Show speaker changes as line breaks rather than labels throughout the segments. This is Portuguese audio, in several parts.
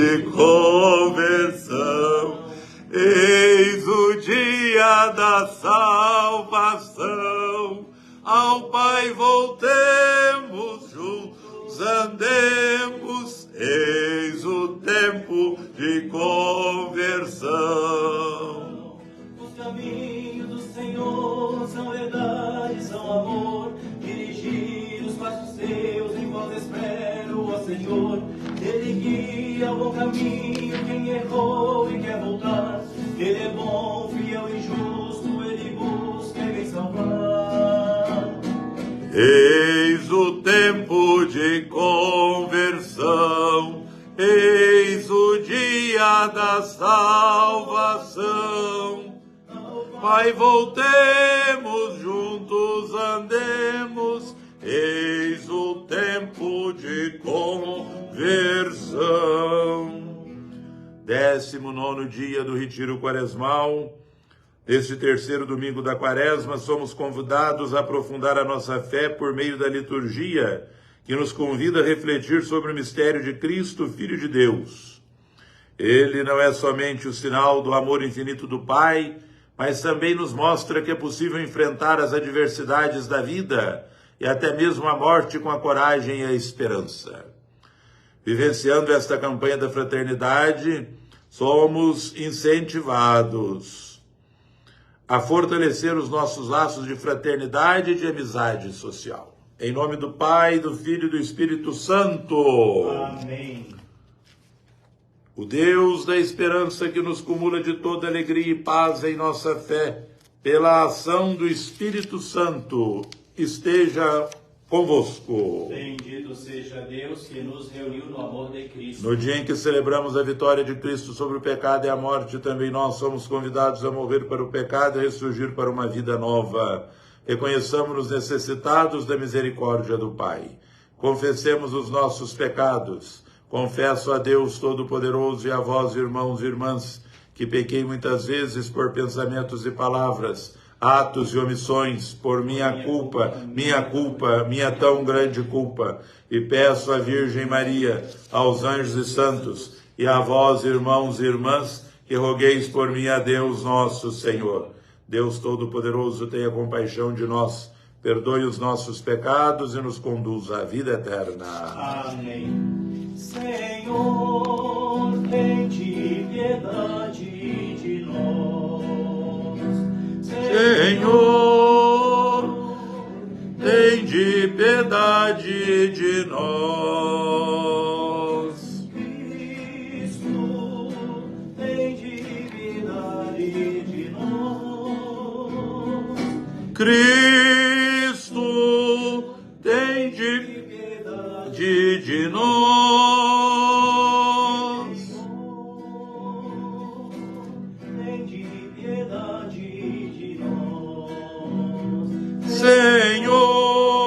de conversão. Eis o dia da salvação. Ao Pai voltemos, juntos andemos. Eis o tempo de conversão.
Os caminhos do Senhor são verdade, são amor. Dirigir os passos seus, em vós espero, ó Senhor. Ele guia o bom caminho, quem errou e quer voltar. Ele é bom, fiel e justo, ele busca e vem salvar.
Eis o tempo de conversão, eis o dia da salvação. Pai, voltemos, juntos andemos, eis o tempo de conversão. 19º dia do Retiro Quaresmal. Neste terceiro domingo da Quaresma, somos convidados a aprofundar a nossa fé por meio da liturgia, que nos convida a refletir sobre o mistério de Cristo, Filho de Deus. Ele não é somente o sinal do amor infinito do Pai, mas também nos mostra que é possível enfrentar as adversidades da vida e até mesmo a morte com a coragem e a esperança. Vivenciando esta campanha da fraternidade, somos incentivados a fortalecer os nossos laços de fraternidade e de amizade social. Em nome do Pai, do Filho e do Espírito Santo.
Amém.
O Deus da esperança que nos cumula de toda alegria e paz em nossa fé, pela ação do Espírito Santo, esteja convosco.
Bendito seja Deus que nos reuniu no amor de Cristo.
No dia em que celebramos a vitória de Cristo sobre o pecado e a morte, também nós somos convidados a morrer para o pecado e ressurgir para uma vida nova. Reconheçamos-nos necessitados da misericórdia do Pai. Confessemos os nossos pecados. Confesso a Deus Todo-Poderoso e a vós, irmãos e irmãs, que pequei muitas vezes por pensamentos e palavras, atos e omissões, por minha culpa, minha tão grande culpa. E peço à Virgem Maria, aos anjos e santos, e a vós, irmãos e irmãs, que rogueis por mim a Deus nosso Senhor. Deus Todo-Poderoso, tenha compaixão de nós, perdoe os nossos pecados e nos conduza à vida eterna.
Amém. Senhor, tende piedade de nós.
Senhor, tende piedade de nós.
Cristo, tende piedade de nós.
Cristo, tende piedade de nós. Senhor,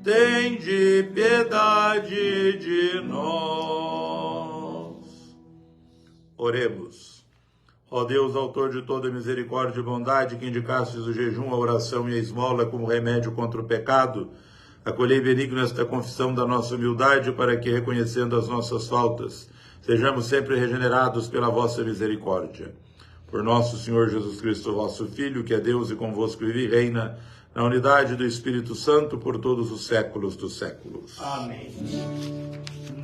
tende piedade de nós. Oremos. Ó Deus, autor de toda misericórdia e bondade, que indicastes o jejum, a oração e a esmola como remédio contra o pecado, acolhei benigno esta confissão da nossa humildade, para que, reconhecendo as nossas faltas, sejamos sempre regenerados pela vossa misericórdia. Por nosso Senhor Jesus Cristo, vosso Filho, que é Deus e convosco vive e reina, na unidade do Espírito Santo, por todos os séculos dos séculos.
Amém.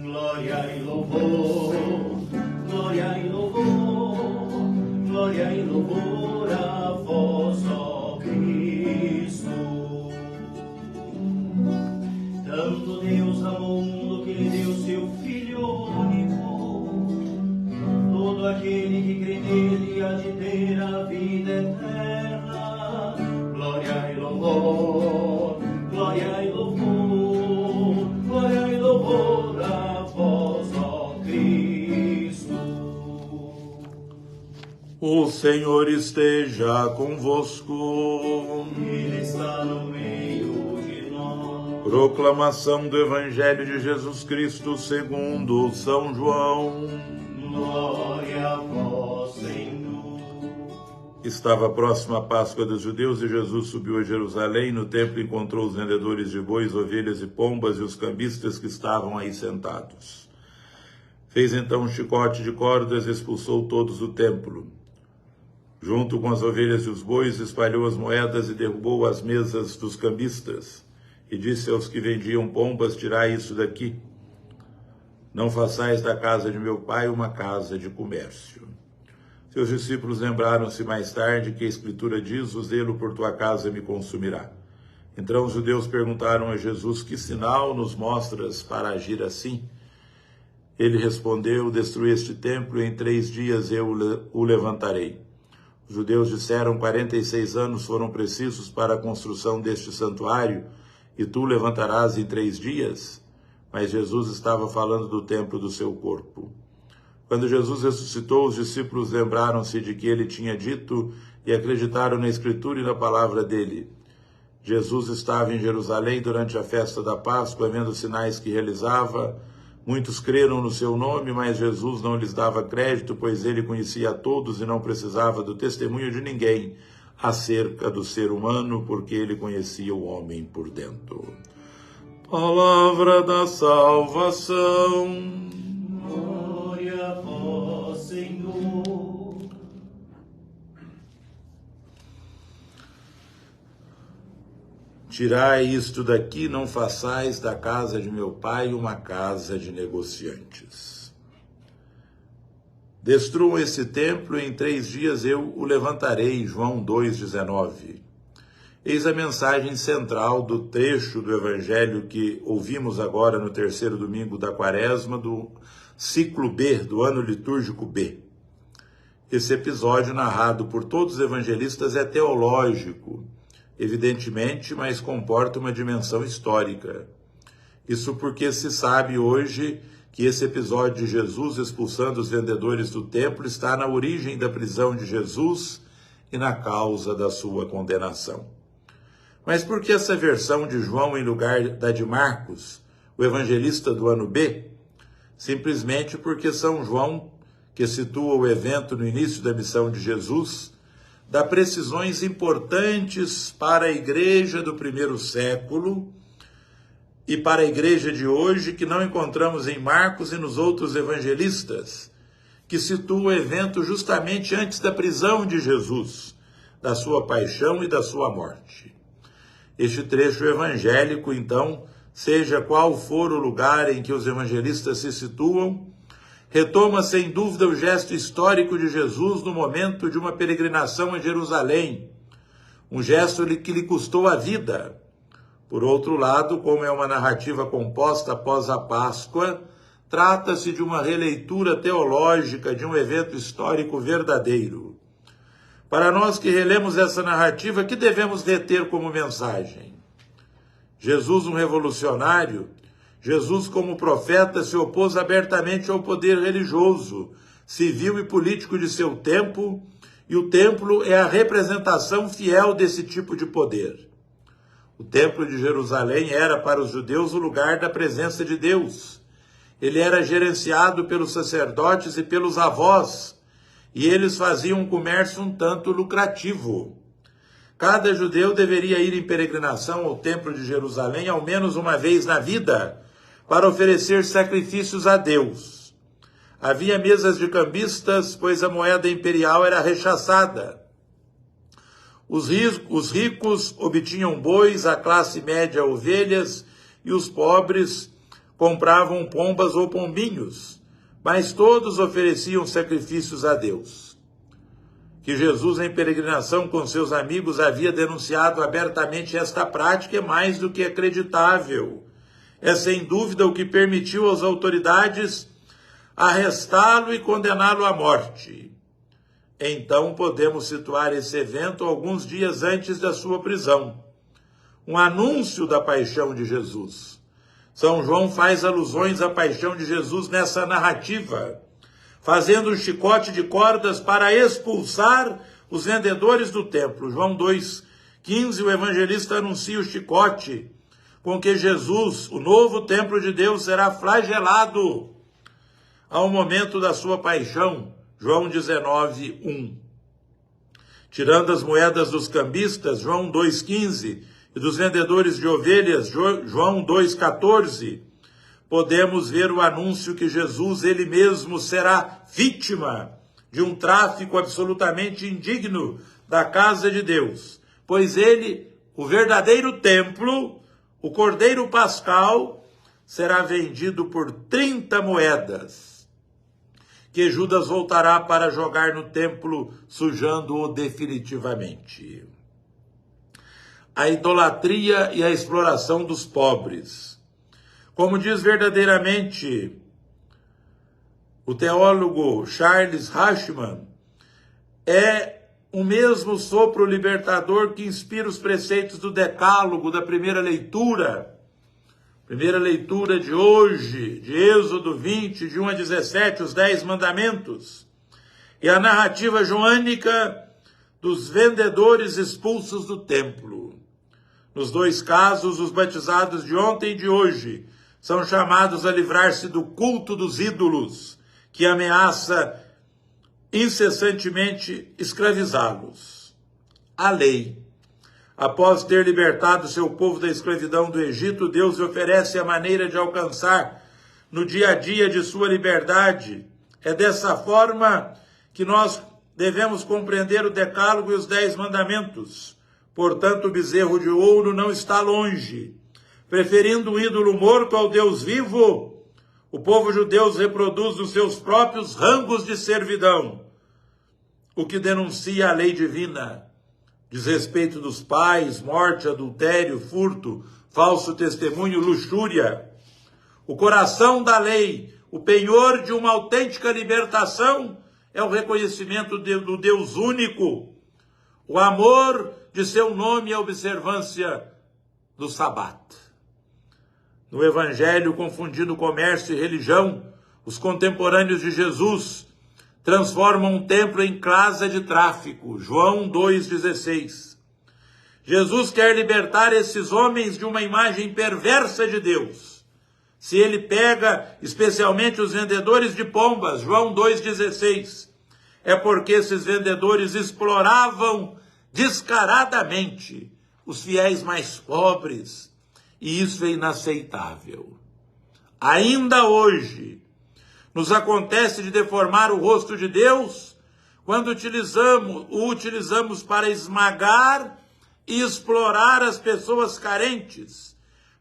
Glória e louvor, glória e louvor, glória e louvor a vós, ó Cristo. Tanto Deus amou o mundo que lhe deu seu Filho único. Todo aquele que crê nele há de ter a vida eterna. Glória e louvor, glória e louvor, glória e louvor a vós, ó Cristo.
O Senhor esteja convosco.
Ele está no meio de nós.
Proclamação do Evangelho de Jesus Cristo segundo São João.
Glória a vós, Senhor.
Estava próxima a Páscoa dos judeus e Jesus subiu a Jerusalém. No templo encontrou os vendedores de bois, ovelhas e pombas e os cambistas que estavam aí sentados. Fez então um chicote de cordas e expulsou todos do templo. Junto com as ovelhas e os bois, espalhou as moedas e derrubou as mesas dos cambistas. E disse aos que vendiam pombas: tirai isso daqui. Não façais da casa de meu pai uma casa de comércio. Seus discípulos lembraram-se mais tarde que a Escritura diz: o zelo por tua casa me consumirá. Então os judeus perguntaram a Jesus: que sinal nos mostras para agir assim? Ele respondeu: destrui este templo e em 3 dias eu o levantarei. Os judeus disseram: 46 anos foram precisos para a construção deste santuário, e tu levantarás em 3 dias? Mas Jesus estava falando do templo do seu corpo. Quando Jesus ressuscitou, os discípulos lembraram-se de que ele tinha dito e acreditaram na Escritura e na palavra dele. Jesus estava em Jerusalém durante a festa da Páscoa, vendo os sinais que realizava. Muitos creram no seu nome, mas Jesus não lhes dava crédito, pois ele conhecia a todos e não precisava do testemunho de ninguém acerca do ser humano, porque ele conhecia o homem por dentro. Palavra da salvação.
Glória a vós, Senhor.
Tirai isto daqui, não façais da casa de meu pai uma casa de negociantes. Destruam esse templo e em 3 dias eu o levantarei. João 2,19. Eis a mensagem central do trecho do Evangelho que ouvimos agora no 3º domingo da Quaresma, do ciclo B, do ano litúrgico B. Esse episódio, narrado por todos os evangelistas, é teológico, evidentemente, mas comporta uma dimensão histórica. Isso porque se sabe hoje que esse episódio de Jesus expulsando os vendedores do templo está na origem da prisão de Jesus e na causa da sua condenação. Mas por que essa versão de João em lugar da de Marcos, o evangelista do ano B? Simplesmente porque São João, que situa o evento no início da missão de Jesus, dá precisões importantes para a igreja do primeiro século e para a igreja de hoje, que não encontramos em Marcos e nos outros evangelistas, que situa o evento justamente antes da prisão de Jesus, da sua paixão e da sua morte. Este trecho evangélico, então, seja qual for o lugar em que os evangelistas se situam, retoma sem dúvida o gesto histórico de Jesus no momento de uma peregrinação a Jerusalém, um gesto que lhe custou a vida. Por outro lado, como é uma narrativa composta após a Páscoa, trata-se de uma releitura teológica de um evento histórico verdadeiro. Para nós que relemos essa narrativa, que devemos reter como mensagem? Jesus, um revolucionário, Jesus, como profeta, se opôs abertamente ao poder religioso, civil e político de seu tempo, e o templo é a representação fiel desse tipo de poder. O templo de Jerusalém era para os judeus o lugar da presença de Deus. Ele era gerenciado pelos sacerdotes e pelos avós, e eles faziam um comércio um tanto lucrativo. Cada judeu deveria ir em peregrinação ao templo de Jerusalém ao menos uma vez na vida, para oferecer sacrifícios a Deus. Havia mesas de cambistas, pois a moeda imperial era rechaçada. Os ricos obtinham bois, a classe média ovelhas, e os pobres compravam pombas ou pombinhos, mas todos ofereciam sacrifícios a Deus. Que Jesus, em peregrinação com seus amigos, havia denunciado abertamente esta prática é mais do que acreditável. É sem dúvida o que permitiu às autoridades arrestá-lo e condená-lo à morte. Então podemos situar esse evento alguns dias antes da sua prisão, um anúncio da paixão de Jesus. São João faz alusões à paixão de Jesus nessa narrativa, fazendo um chicote de cordas para expulsar os vendedores do templo. João 2,15, o evangelista anuncia o chicote com que Jesus, o novo templo de Deus, será flagelado ao momento da sua paixão. João 19:1. Tirando as moedas dos cambistas, João 2,15, e dos vendedores de ovelhas, João 2,14, podemos ver o anúncio que Jesus, ele mesmo, será vítima de um tráfico absolutamente indigno da casa de Deus, pois ele, o verdadeiro templo, o Cordeiro Pascal, será vendido por 30 moedas, que Judas voltará para jogar no templo, sujando-o definitivamente. A idolatria e a exploração dos pobres. Como diz verdadeiramente o teólogo Charles Rachman, é o mesmo sopro libertador que inspira os preceitos do Decálogo, da primeira leitura de hoje, de Êxodo 20, de 1 a 17, os 10 mandamentos, e a narrativa joânica dos vendedores expulsos do templo. Nos dois casos, os batizados de ontem e de hoje são chamados a livrar-se do culto dos ídolos, que ameaça incessantemente escravizá-los. A lei. Após ter libertado seu povo da escravidão do Egito, Deus lhe oferece a maneira de alcançar no dia a dia de sua liberdade. É dessa forma que nós devemos compreender o Decálogo e os 10 mandamentos. Portanto, o bezerro de ouro não está longe. Preferindo o ídolo morto ao Deus vivo, o povo judeu reproduz os seus próprios rangos de servidão, o que denuncia a lei divina. Desrespeito dos pais, morte, adultério, furto, falso testemunho, luxúria. O coração da lei, o penhor de uma autêntica libertação, é o reconhecimento do Deus único, o amor de seu nome e a observância do Sabat. No Evangelho, confundindo comércio e religião, os contemporâneos de Jesus transformam um templo em casa de tráfico. João 2,16. Jesus quer libertar esses homens de uma imagem perversa de Deus. Se ele pega especialmente os vendedores de pombas, João 2,16, é porque esses vendedores exploravam descaradamente os fiéis mais pobres, e isso é inaceitável. Ainda hoje, nos acontece de deformar o rosto de Deus quando o utilizamos para esmagar e explorar as pessoas carentes,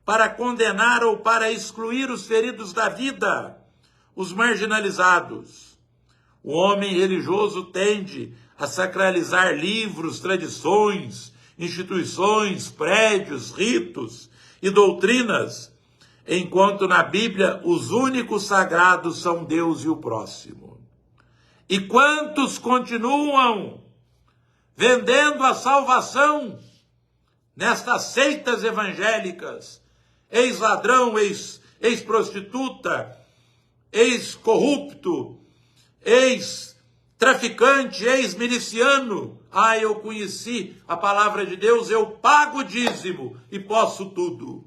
para condenar ou para excluir os feridos da vida, os marginalizados. O homem religioso tende a sacralizar livros, tradições, instituições, prédios, ritos e doutrinas, enquanto na Bíblia os únicos sagrados são Deus e o próximo. E quantos continuam vendendo a salvação nestas seitas evangélicas, ex-ladrão, ex-prostituta, ex-corrupto, ex-traficante, ex-miliciano. Eu conheci a palavra de Deus, eu pago o dízimo e posso tudo.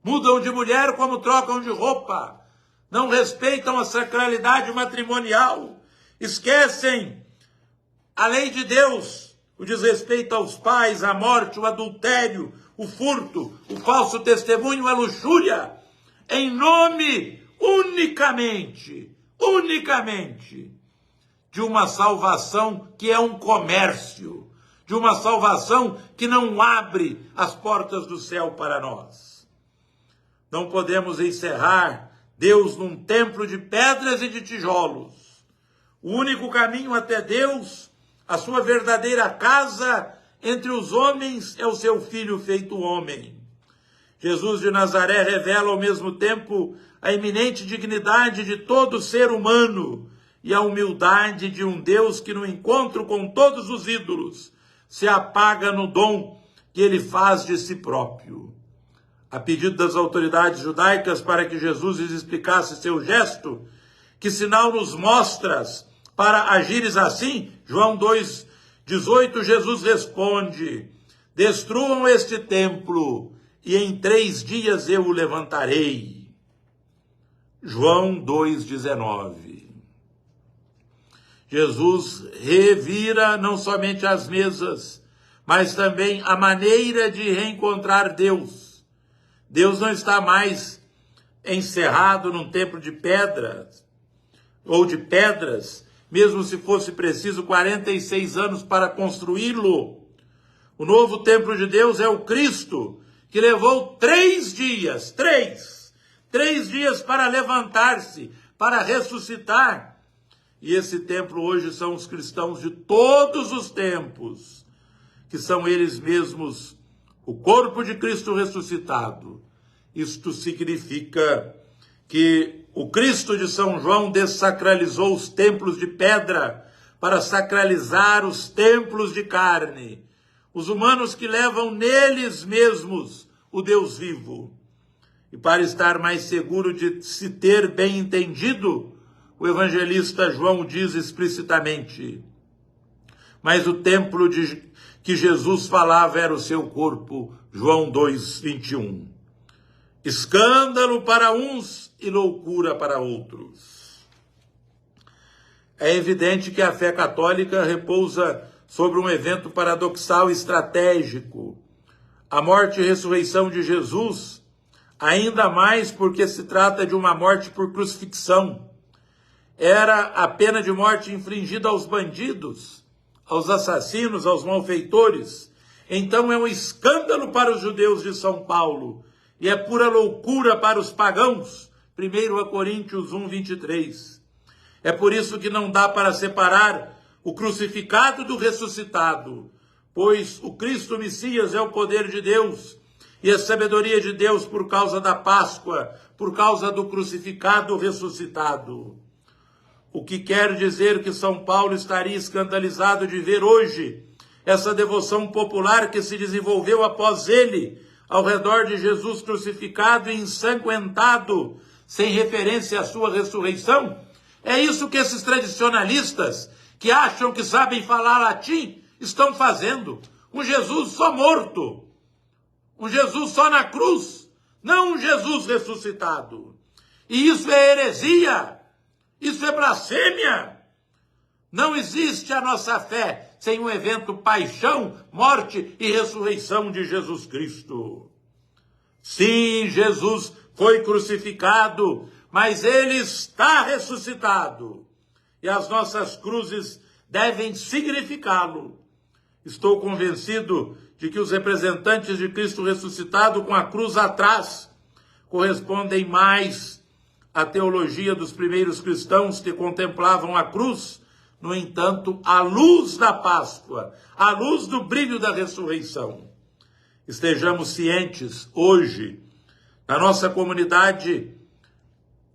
Mudam de mulher como trocam de roupa. Não respeitam a sacralidade matrimonial. Esquecem a lei de Deus, o desrespeito aos pais, a morte, o adultério, o furto, o falso testemunho, a luxúria, em nome unicamente de uma salvação que é um comércio, de uma salvação que não abre as portas do céu para nós. Não podemos encerrar Deus num templo de pedras e de tijolos. O único caminho até Deus, a sua verdadeira casa entre os homens, é o seu Filho feito homem. Jesus de Nazaré revela ao mesmo tempo a eminente dignidade de todo ser humano e a humildade de um Deus que, no encontro com todos os ídolos, se apaga no dom que ele faz de si próprio. A pedido das autoridades judaicas para que Jesus lhes explicasse seu gesto, que sinal nos mostras para agires assim? João 2,18, Jesus responde: destruam este templo e em 3 dias eu o levantarei. João 2,19. Jesus revira não somente as mesas, mas também a maneira de reencontrar Deus. Deus não está mais encerrado num templo de pedras, ou de pedras, mesmo se fosse preciso 46 anos para construí-lo. O novo templo de Deus é o Cristo, que levou 3 dias, três dias para levantar-se, para ressuscitar. E esse templo hoje são os cristãos de todos os tempos, que são eles mesmos o corpo de Cristo ressuscitado. Isto significa que o Cristo de São João dessacralizou os templos de pedra para sacralizar os templos de carne, os humanos que levam neles mesmos o Deus vivo. E para estar mais seguro de se ter bem entendido, o evangelista João diz explicitamente: mas o templo que Jesus falava era o seu corpo, João 2:21. Escândalo para uns e loucura para outros. É evidente que a fé católica repousa sobre um evento paradoxal e estratégico. A morte e ressurreição de Jesus, ainda mais porque se trata de uma morte por crucifixão. Era a pena de morte infligida aos bandidos, aos assassinos, aos malfeitores. Então é um escândalo para os judeus de São Paulo, e é pura loucura para os pagãos. 1 Coríntios 1:23. É por isso que não dá para separar o crucificado do ressuscitado, pois o Cristo Messias é o poder de Deus e a sabedoria de Deus por causa da Páscoa, por causa do crucificado ressuscitado. O que quer dizer que São Paulo estaria escandalizado de ver hoje essa devoção popular que se desenvolveu após ele, ao redor de Jesus crucificado e ensanguentado, sem referência à sua ressurreição? É isso que esses tradicionalistas, que acham que sabem falar latim, estão fazendo. Um Jesus só morto, um Jesus só na cruz, não um Jesus ressuscitado. E isso é heresia, isso é blasfêmia. Não existe a nossa fé sem um evento paixão, morte e ressurreição de Jesus Cristo. Sim, Jesus foi crucificado, mas ele está ressuscitado. E as nossas cruzes devem significá-lo. Estou convencido de que os representantes de Cristo ressuscitado com a cruz atrás correspondem mais à teologia dos primeiros cristãos que contemplavam a cruz, no entanto, à luz da Páscoa, à luz do brilho da ressurreição. Estejamos cientes hoje, na nossa comunidade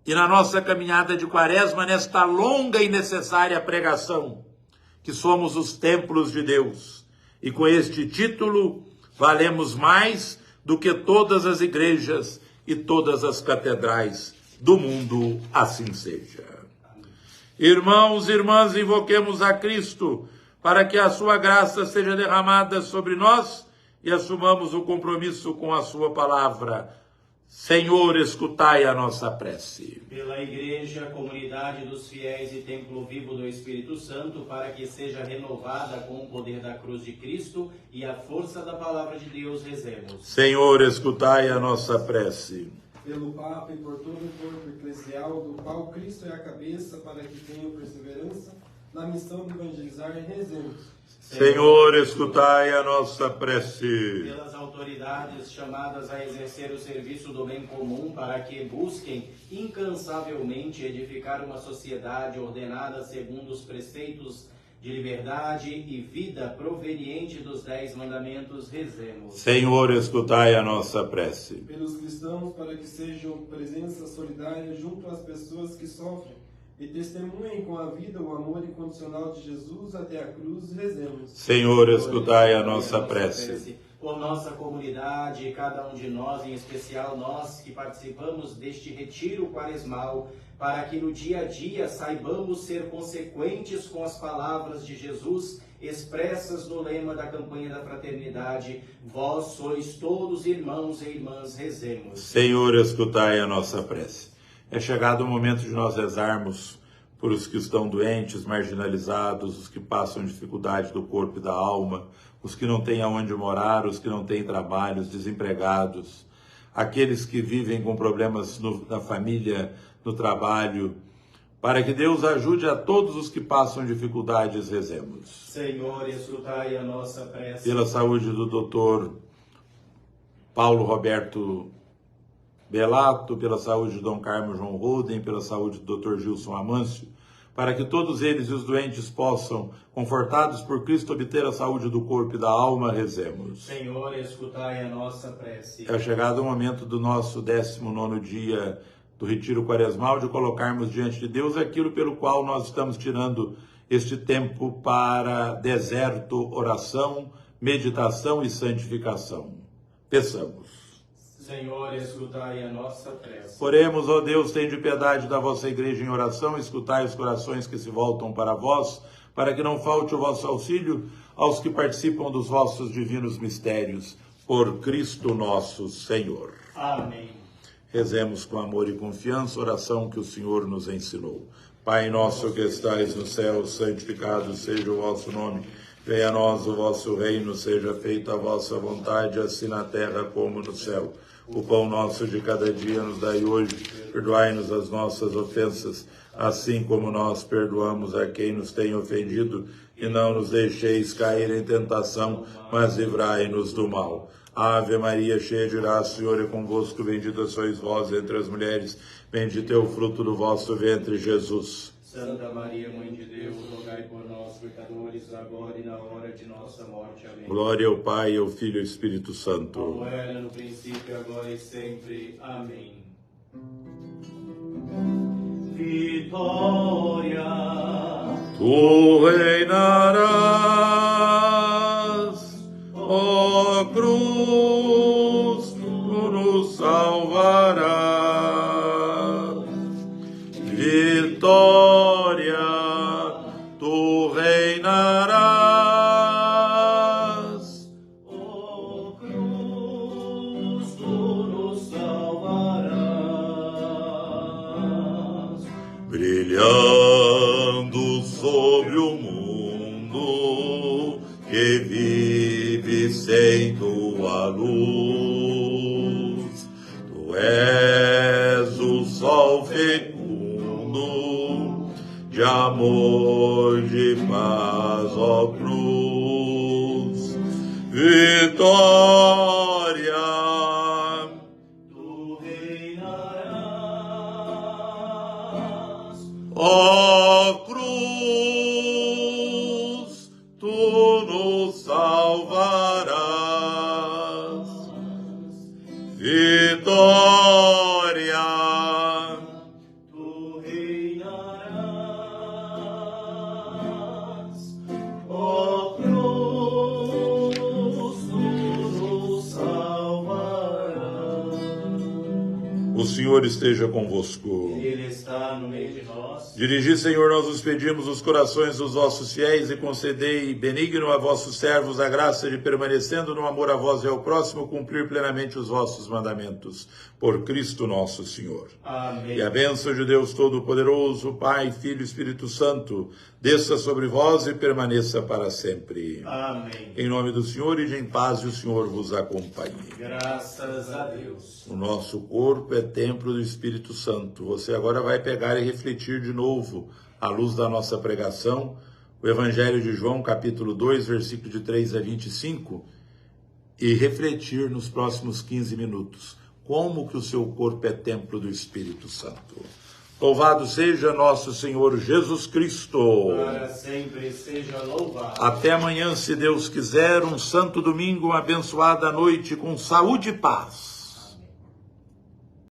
e na nossa caminhada de Quaresma, nesta longa e necessária pregação, que somos os templos de Deus. E com este título, valemos mais do que todas as igrejas e todas as catedrais do mundo, assim seja. Irmãos e irmãs, invoquemos a Cristo para que a sua graça seja derramada sobre nós e assumamos o compromisso com a sua palavra. Senhor, escutai a nossa prece.
Pela Igreja, comunidade dos fiéis e templo vivo do Espírito Santo, para que seja renovada com o poder da cruz de Cristo e a força da palavra de Deus, rezemos.
Senhor, escutai a nossa prece.
Pelo Papa e por todo o corpo eclesial, do qual Cristo é a cabeça, para que tenham perseverança na missão de evangelizar, rezemos.
Senhor, escutai a nossa prece.
Pelas autoridades chamadas a exercer o serviço do bem comum, para que busquem incansavelmente edificar uma sociedade ordenada segundo os preceitos de liberdade e vida proveniente dos 10 mandamentos, rezemos.
Senhor, escutai a nossa prece.
Pelos cristãos, para que sejam presença solidária junto às pessoas que sofrem e testemunhem com a vida o amor incondicional de Jesus até a cruz, rezemos.
Senhor, escutai a nossa prece.
Por nossa comunidade, cada um de nós, em especial nós que participamos deste retiro quaresmal, para que no dia a dia saibamos ser consequentes com as palavras de Jesus expressas no lema da campanha da fraternidade: vós sois todos irmãos e irmãs, rezemos.
Senhor, escutai a nossa prece. É chegado o momento de nós rezarmos por os que estão doentes, marginalizados, os que passam dificuldade do corpo e da alma, os que não têm aonde morar, os que não têm trabalho, os desempregados, aqueles que vivem com problemas na família, no trabalho. Para que Deus ajude a todos os que passam dificuldades, rezemos.
Senhor, escutai a nossa prece.
Pela saúde do doutor Paulo Roberto Belato, pela saúde de Dom Carmo João Roden, pela saúde do doutor Gilson Amâncio, para que todos eles e os doentes possam, confortados por Cristo, obter a saúde do corpo e da alma, rezemos.
Senhor, escutai a nossa prece.
É chegado o momento do nosso 19º dia do Retiro Quaresmal, de colocarmos diante de Deus aquilo pelo qual nós estamos tirando este tempo para deserto, oração, meditação e santificação. Peçamos.
Senhor, escutai a nossa prece.
Oremos, ó Deus, tende piedade da vossa igreja em oração, escutai os corações que se voltam para vós, para que não falte o vosso auxílio aos que participam dos vossos divinos mistérios. Por Cristo nosso Senhor.
Amém.
Rezemos com amor e confiança a oração que o Senhor nos ensinou. Pai nosso que estais no céu, santificado seja o vosso nome. Venha a nós o vosso reino, seja feita a vossa vontade, assim na terra como no céu. O pão nosso de cada dia nos dai hoje, perdoai-nos as nossas ofensas, assim como nós perdoamos a quem nos tem ofendido, e não nos deixeis cair em tentação, mas livrai-nos do mal. Ave Maria, cheia de graça, o Senhor é convosco, bendita sois vós entre as mulheres, bendito é o fruto do vosso ventre, Jesus.
Santa Maria, Mãe de Deus, rogai por nós, pecadores, agora e na hora de nossa morte. Amém.
Glória ao Pai, ao Filho e ao Espírito Santo.
Como era no princípio, agora e sempre. Amém. Vitória.
Tu reinarás, ó cruz, tu nos salvarás. Vitória, tu reinarás,
Ó cruz, tu nos salvarás.
brilhando sobre o mundo que vive sem tua luz. Tu és o sol fecundo de amor, de paz, ó cruz. Vitória,
Tu reinarás.
ó cruz, tu nos salvarás. Vitória,
Tu reinarás. Ó cruz, tu nos salvarás.
o Senhor esteja convosco.
Ele está no meio de nós.
Dirigi, Senhor, nós os pedimos os corações dos vossos fiéis e concedei benigno a vossos servos a graça de, permanecendo no amor a vós e ao próximo, cumprir plenamente os vossos mandamentos. Por Cristo nosso Senhor.
Amém.
E a bênção de Deus Todo-Poderoso, Pai, Filho e Espírito Santo, desça sobre vós e permaneça para sempre.
Amém.
Em nome do Senhor, e de em paz, e o Senhor vos acompanhe.
Graças a Deus.
O nosso corpo é templo do Espírito Santo. Você agora vai pegar e refletir de novo, à luz da nossa pregação, o Evangelho de João, capítulo 2, versículo de 3 a 25, e refletir nos próximos 15 minutos como que o seu corpo é templo do Espírito Santo. Louvado seja nosso Senhor Jesus Cristo.
Para sempre seja louvado.
Até amanhã, se Deus quiser, um santo domingo, uma abençoada noite com saúde e paz.